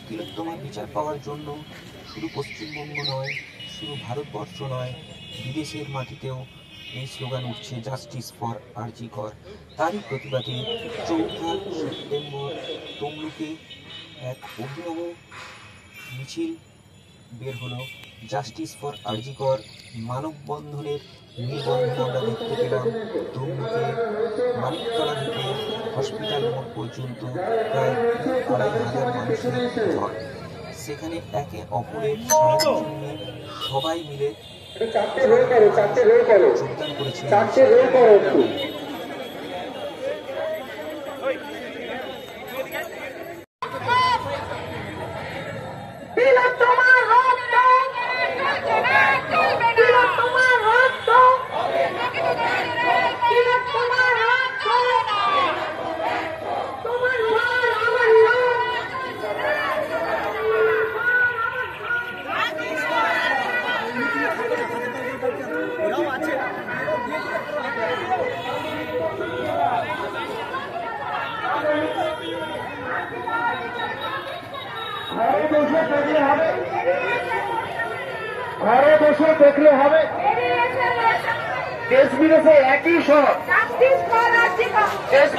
তিলোত্তমার বিচার পাওয়ার জন্য শুধু পশ্চিমবঙ্গ নয়, শুধু ভারতবর্ষ নয়, বিদেশের মাটিতেও এই স্লোগান উঠছে, জাস্টিস ফর আরজি কর। তারই প্রতিবাদে 4 সেপ্টেম্বর তমলুকে এক অভিনব মিছিল বের হলো। জাস্টিস ফর আরজি কর মানববন্ধনের নিবন্ধন আমরা দেখতে পেলাম। তমলুকে মানিকতলা থেকে হসপিটাল মোড় পর্যন্ত প্রায় 2,500 মানুষের ঝড়। সেখানে একে অপরের সাহায্য নিয়ে সবাই মিলে যোগদান করেছিলেন। ঘরে বসে দেখলে হবে, দেশ বিদেশে একই সব। দেশ